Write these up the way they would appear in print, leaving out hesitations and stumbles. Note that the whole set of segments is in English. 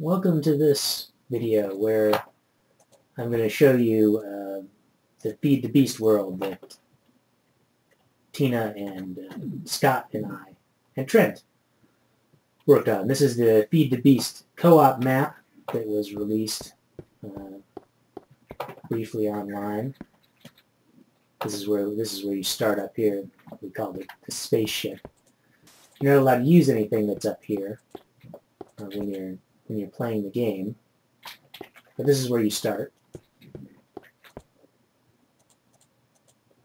Welcome to this video where I'm going to show you the Feed the Beast world that Tina and Scott and I and Trent worked on. This is the Feed the Beast co-op map that was released briefly online. This is where you start up here. We call it the spaceship. You're not allowed to use anything that's up here when you're playing the game. But this is where you start.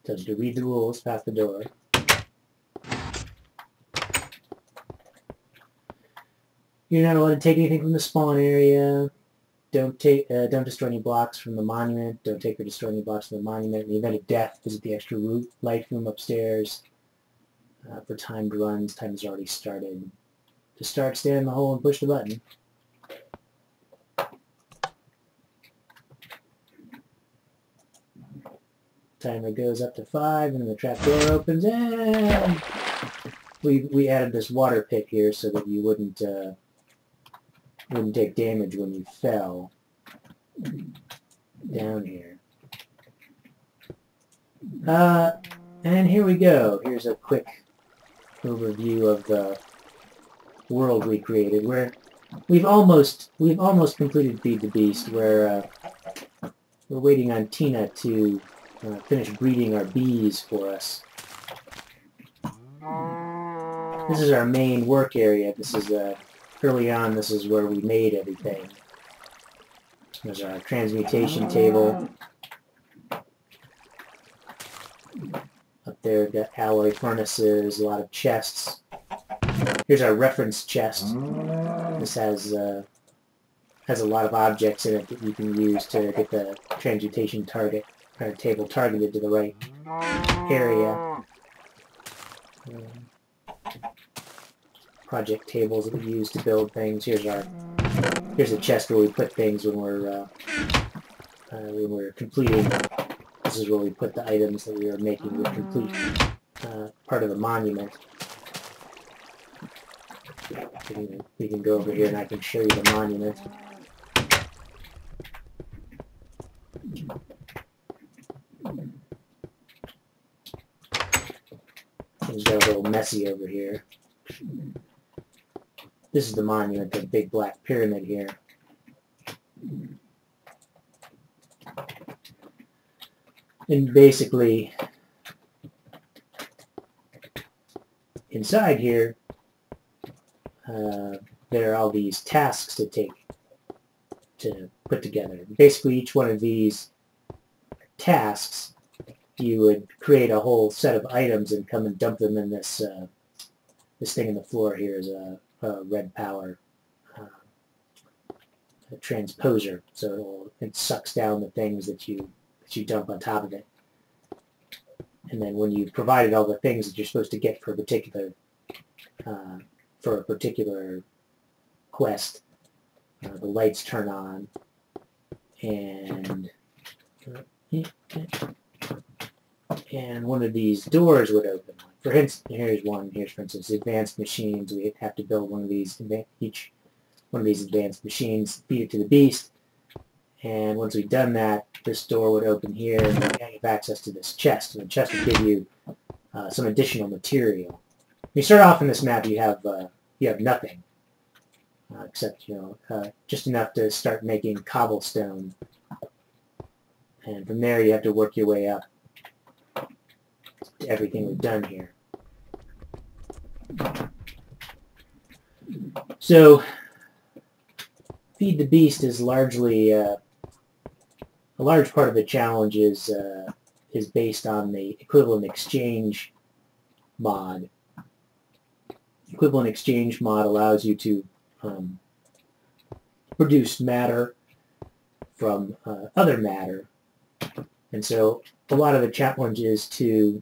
Tells you to read the rules, pass the door. You're not allowed to take anything from the spawn area. Don't destroy any blocks from the monument. Don't take or destroy any blocks from the monument. In the event of death, visit the extra light room upstairs. For timed runs, time has already started. To start, stand in the hole and push the button. Timer goes up to 5, and then the trap door opens, and we added this water pit here so that you wouldn't take damage when you fell down here. And here we go. Here's a quick overview of the world we created. We've almost completed Feed the Beast. We're waiting on Tina to finish breeding our bees for us. This is our main work area. This is early on. This is where we made everything. There's our transmutation table. Up there, we've got alloy furnaces, a lot of chests. Here's our reference chest. This has a lot of objects in it that you can use to get the transmutation table targeted to the right area. Project tables that we use to build things. Here's a chest where we put things when we're completing. This is where we put the items that we are making to complete part of the monument. We can go over here and I can show you the monument. Things got a little messy over here. This is the monument, the big black pyramid here. And basically, inside here, there are all these tasks to put together. Basically, each one of these tasks, you would create a whole set of items and come and dump them in this thing in the floor here is a red power transposer. So it sucks down the things that you dump on top of it. And then when you've provided all the things that you're supposed to get for a particular quest, the lights turn on, and one of these doors would open. For instance, here's for instance, advanced machines. We have to build one of these, each one of these advanced machines, feed it to the beast, and once we've done that, this door would open here, and you have access to this chest, and the chest would give you some additional material. When you start off in this map, you have nothing, except just enough to start making cobblestone, and from there you have to work your way up to everything we've done here. So, Feed the Beast is largely a large part of the challenge is based on the equivalent exchange mod. Equivalent exchange mod allows you to produce matter from other matter, and so a lot of the challenge is to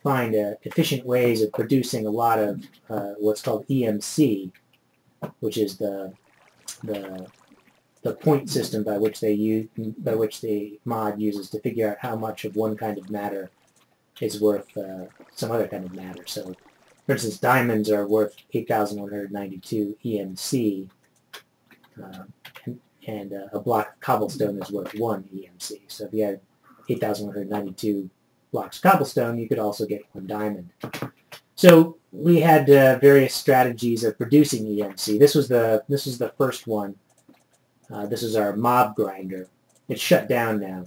find efficient ways of producing a lot of what's called EMC, which is the point system by which the mod uses to figure out how much of one kind of matter is worth some other kind of matter. So, for instance, diamonds are worth 8,192 EMC, and a block of cobblestone is worth 1 EMC. So if you had 8,192 blocks of cobblestone, you could also get 1 diamond. So we had various strategies of producing EMC. This was the first one. This is our mob grinder. It's shut down now.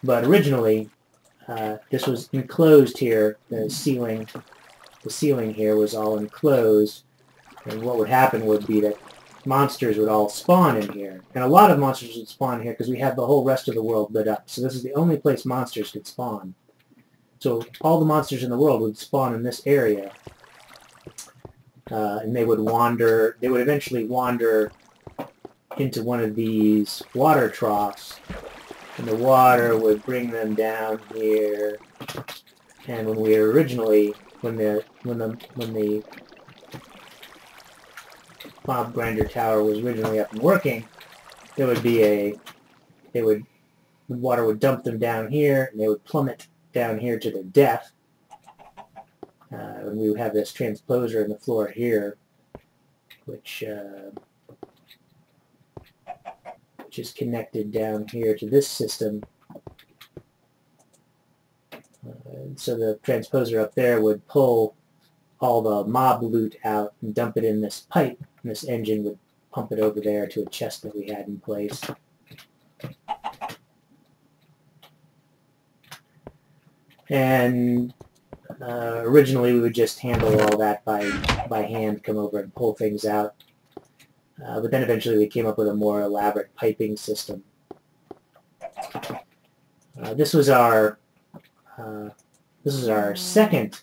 But originally, this was enclosed here. The ceiling here was all enclosed. And what would happen would be that monsters would all spawn in here. And a lot of monsters would spawn here because we have the whole rest of the world lit up. So this is the only place monsters could spawn. So all the monsters in the world would spawn in this area. And they would eventually wander into one of these water troughs. And the water would bring them down here. And when the mob grinder tower was originally up and working, the water would dump them down here, and they would plummet down here to their death. And we would have this transposer in the floor here, which is connected down here to this system. So the transposer up there would pull all the mob loot out and dump it in this pipe, and this engine would pump it over there to a chest that we had in place. And originally we would just handle all that by hand, come over and pull things out. But then eventually we came up with a more elaborate piping system. This was our second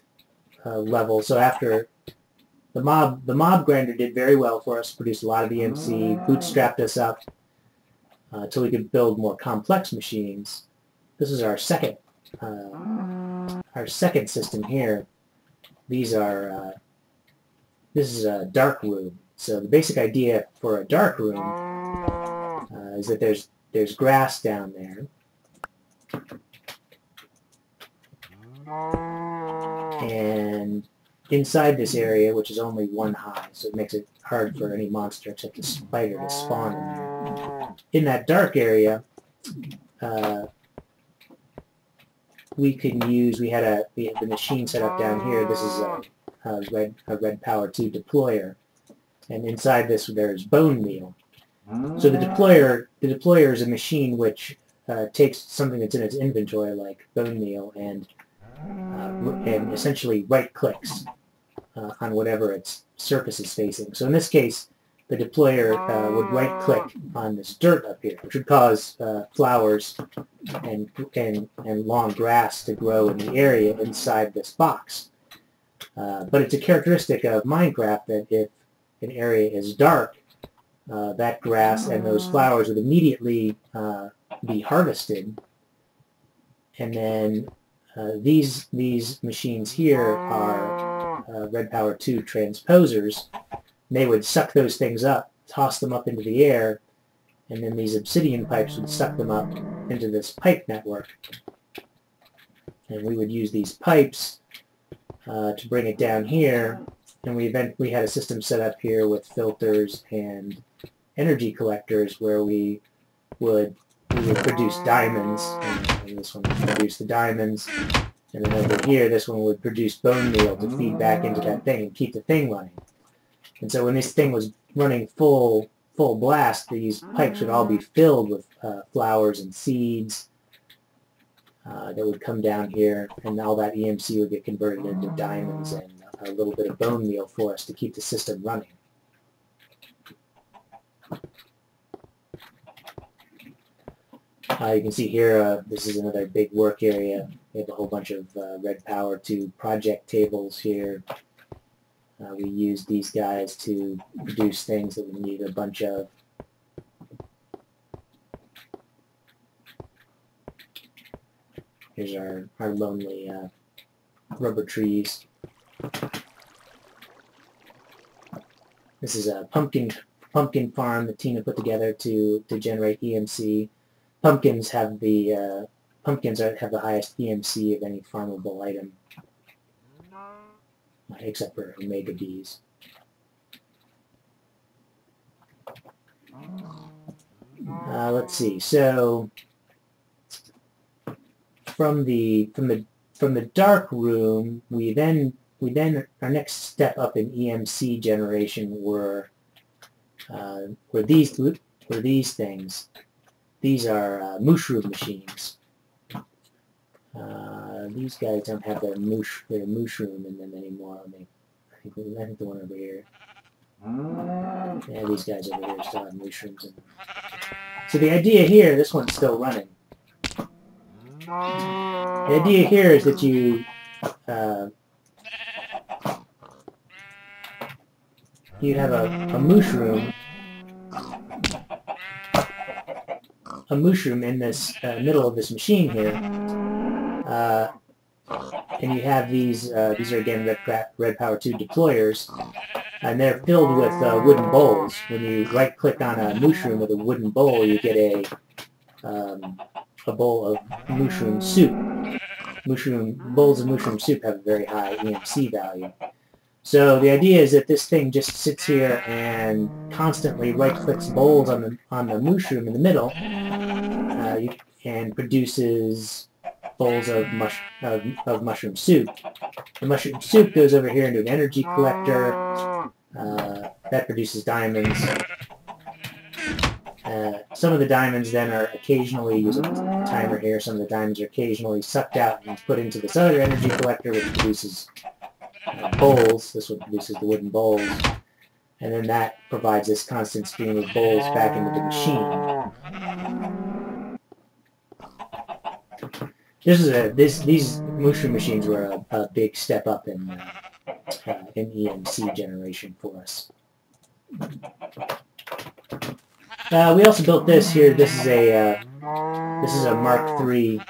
level. So after the mob grinder did very well for us, produced a lot of EMC, bootstrapped us up until we could build more complex machines. This is our second system here. This is a dark room. So the basic idea for a dark room is that there's grass down there. And inside this area, which is only 1 high, so it makes it hard for any monster except a spider to spawn in there. In that dark area, we had the machine set up down here. This is a Red Power 2 deployer. And inside this there's bone meal. So the deployer is a machine which takes something that's in its inventory, like bone meal, and essentially right-clicks on whatever its surface is facing. So in this case, the deployer would right-click on this dirt up here, which would cause flowers and long grass to grow in the area inside this box. But it's a characteristic of Minecraft that if an area is dark, that grass and those flowers would immediately be harvested, and then these machines here are Red Power 2 transposers. They would suck those things up, toss them up into the air, and then these obsidian pipes would suck them up into this pipe network. And we would use these pipes to bring it down here, and we had a system set up here with filters and energy collectors where we would produce diamonds, and this one would produce the diamonds, and then over here this one would produce bone meal to feed back into that thing and keep the thing running. And so when this thing was running full blast, these pipes would all be filled with flowers and seeds that would come down here, and all that EMC would get converted into diamonds and a little bit of bone meal for us to keep the system running. You can see here, this is another big work area. We have a whole bunch of Red Power 2 project tables here. We use these guys to produce things that we need a bunch of. Here's our lonely rubber trees. This is a pumpkin farm that Tina put together to generate EMC. Pumpkins have the highest EMC of any farmable item, except for omega bees. Let's see. So from the dark room, we then our next step up in EMC generation were these things. These are mushroom machines. These guys don't have their mushroom in them anymore. I think the one over here. Yeah, these guys over here still have mushrooms in them. So the idea here, this one's still running. The idea here is that you have a mushroom in this middle of this machine here, and you have these are again Red Power 2 deployers, and they're filled with wooden bowls. When you right-click on a mushroom with a wooden bowl, you get a bowl of mushroom soup. Bowls of mushroom soup have a very high EMC value. So the idea is that this thing just sits here and constantly right-clicks bowls on the mushroom in the middle, and produces bowls of mushroom soup. The mushroom soup goes over here into an energy collector that produces diamonds. Some of the diamonds then are occasionally, using the timer here, some of the diamonds are occasionally sucked out and put into this other energy collector, which produces bowls. This one produces the wooden bowls, and then that provides this constant stream of bowls back into the machine. These mushroom machines were a big step up in EMC generation for us. We also built this here. This is a Mark III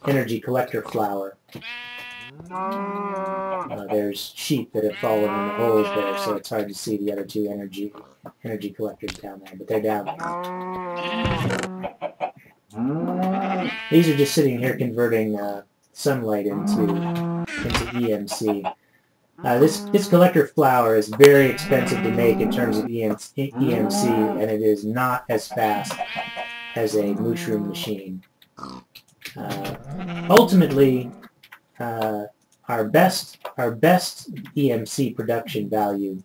energy collector flower. There's sheep that have fallen in the holes there, so it's hard to see the other two energy collectors down there, but they're down there. These are just sitting here converting sunlight into EMC. This collector flower is very expensive to make in terms of EMC, and it is not as fast as a mushroom machine. Ultimately, our best EMC production value,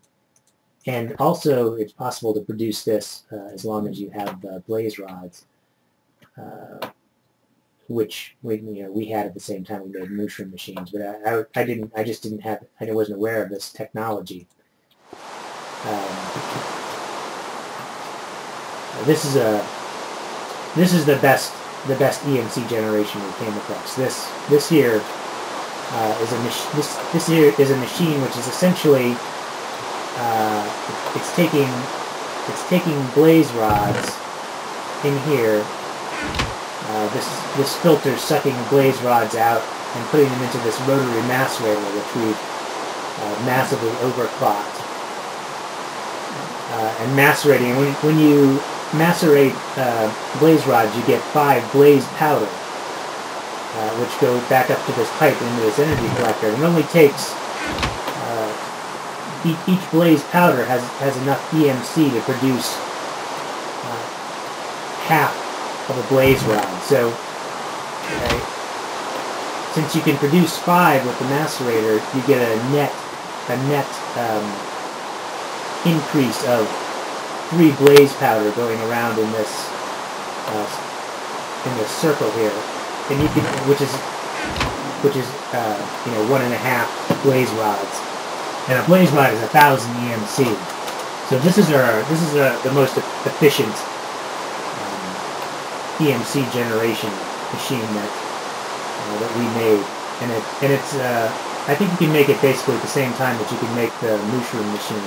and also it's possible to produce this as long as you have blaze rods, which we had at the same time we made mushroom machines, but I wasn't aware of this technology. This is the best EMC generation we came across. This here is a machine which is essentially it's taking blaze rods in here. This filter sucking blaze rods out and putting them into this rotary macerator, which we've massively overclocked. And macerating, when you macerate blaze rods, you get 5 blaze powder, which go back up to this pipe into this energy collector. And it only takes each blaze powder has enough EMC to produce half of a blaze rod. So since you can produce 5 with the macerator, you get a net increase of 3 blaze powder going around in this circle here, and you can, which is 1.5 blaze rods, and a blaze rod is 1,000 EMC. So this is the most efficient EMC generation machine that we made, and it's I think you can make it basically at the same time that you can make the mushroom machine.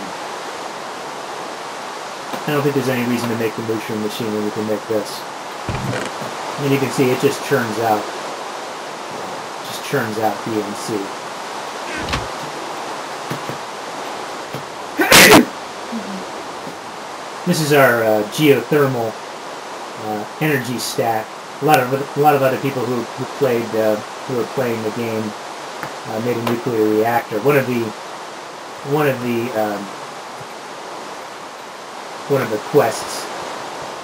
I don't think there's any reason to make the mushroom machine when you can make this. And you can see it just churns out EMC. This is our geothermal energy stack. A lot of other people who were playing the game made a nuclear reactor. One of the one of the quests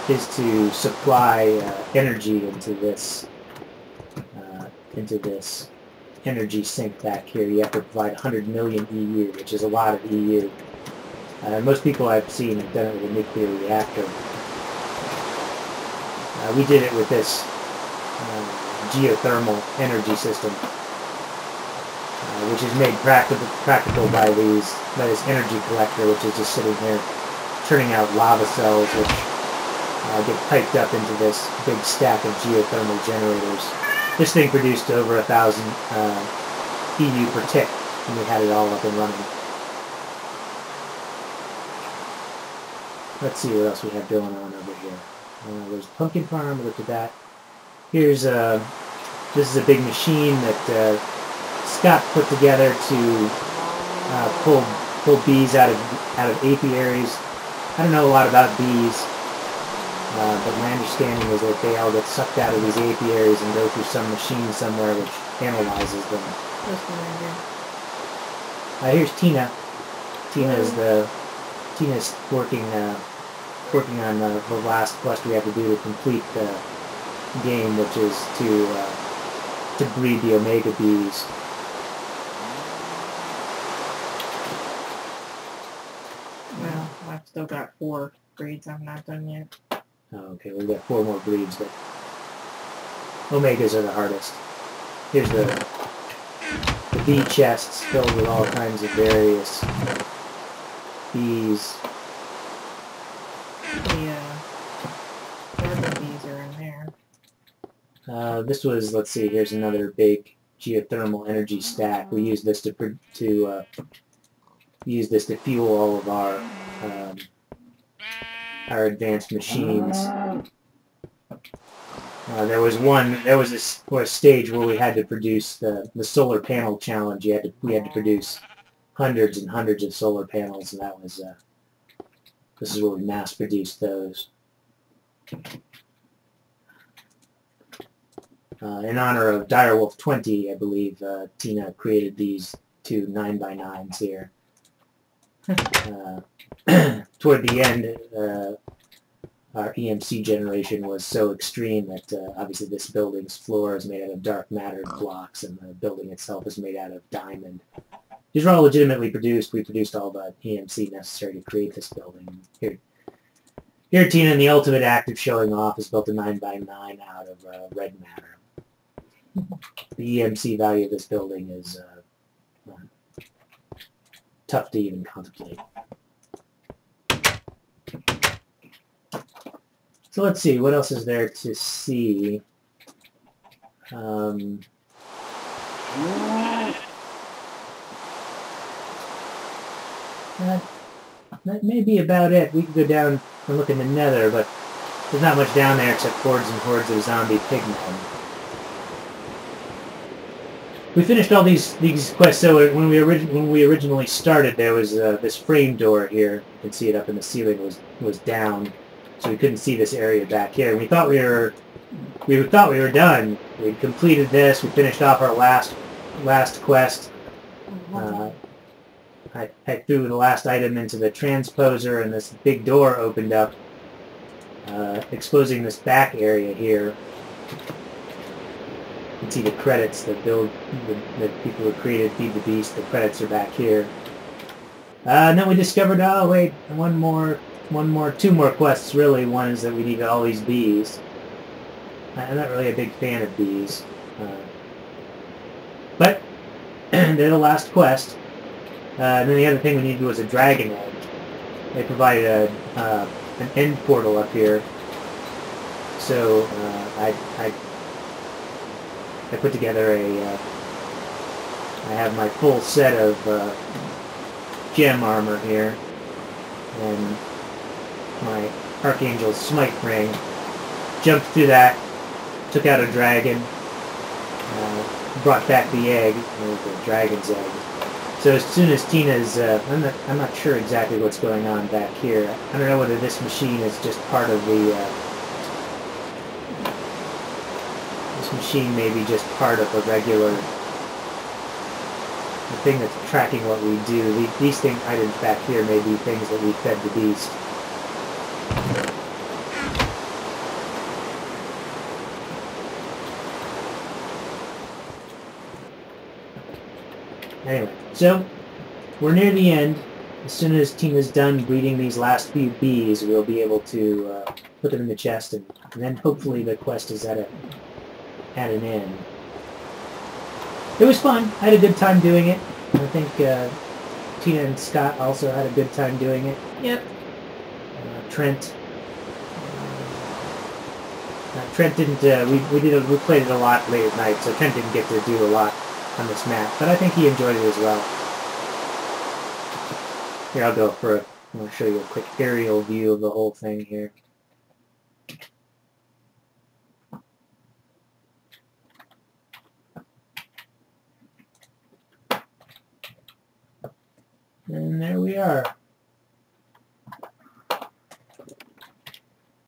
is to supply energy into this energy sink back here. You have to provide 100 million EU, which is a lot of EU. Most people I've seen have done it with a nuclear reactor. We did it with this geothermal energy system, which is made practical by this energy collector, which is just sitting here turning out lava cells, which get piped up into this big stack of geothermal generators. This thing produced over 1,000 EU per tick, and we had it all up and running. Let's see what else we have going on over here. There's a pumpkin farm. We looked at that. Here's this is a big machine that Scott put together to pull bees out of apiaries. I don't know a lot about bees, but my understanding is that they all get sucked out of these apiaries and go through some machine somewhere which analyzes them. Here's Tina. Tina's working on the last quest we have to do to complete the game, which is to breed the Omega bees. Well, I've still got 4 breeds I'm not done yet. Oh, okay, we've got 4 more breeds, but Omegas are the hardest. Here's the bee chests filled with all kinds of various bees. The garden bees are in there. This was, let's see, here's another big geothermal energy stack. We use this to fuel all of our advanced machines. There was a stage where we had to produce the solar panel challenge. We had to produce hundreds and hundreds of solar panels, and that was this is where we mass produced those. In honor of Direwolf 20, I believe Tina created these 2 9x9s here. Toward the end, our EMC generation was so extreme that obviously this building's floor is made out of dark matter blocks, and the building itself is made out of diamond. These were all legitimately produced. We produced all the EMC necessary to create this building. Here Tina, in the ultimate act of showing off, has built a 9x9 out of red matter. The EMC value of this building is tough to even contemplate. So let's see, what else is there to see? That may be about it. We could go down and look in the Nether, but there's not much down there except hordes and hordes of zombie pigmen. We finished all these quests. So when we originally started, there was this frame door here. You can see it up in the ceiling was down, so we couldn't see this area back here. And we thought we were done. We completed this. We finished off our last quest. I threw the last item into the transposer, and this big door opened up, exposing this back area here. You can see the credits that people who created Feed the Beast. The credits are back here. And then we discovered, oh wait, two more quests really. One is that we needed all these bees. I'm not really a big fan of bees, but they're the last quest. And then the other thing we needed was a dragon egg. They provided an end portal up here, so I put together I have my full set of gem armor here, and my Archangel Smite ring. Jumped through that, took out a dragon, brought back the egg, the dragon's egg. So as soon as Tina's, I'm not sure exactly what's going on back here. I don't know whether this machine is just part of the, this machine may be just part of a regular, the thing that's tracking what we do. These items back here may be things that we fed the beast. Anyway, so we're near the end. As soon as Tina's done breeding these last few bees, we'll be able to put them in the chest, and then hopefully the quest is at an end. It was fun. I had a good time doing it. I think Tina and Scott also had a good time doing it. Yep. Trent. Trent didn't. We played it a lot late at night, so Trent didn't get to do a lot on this map, but I think he enjoyed it as well. Here, I'll go for a. I'm going to show you a quick aerial view of the whole thing here. And there we are.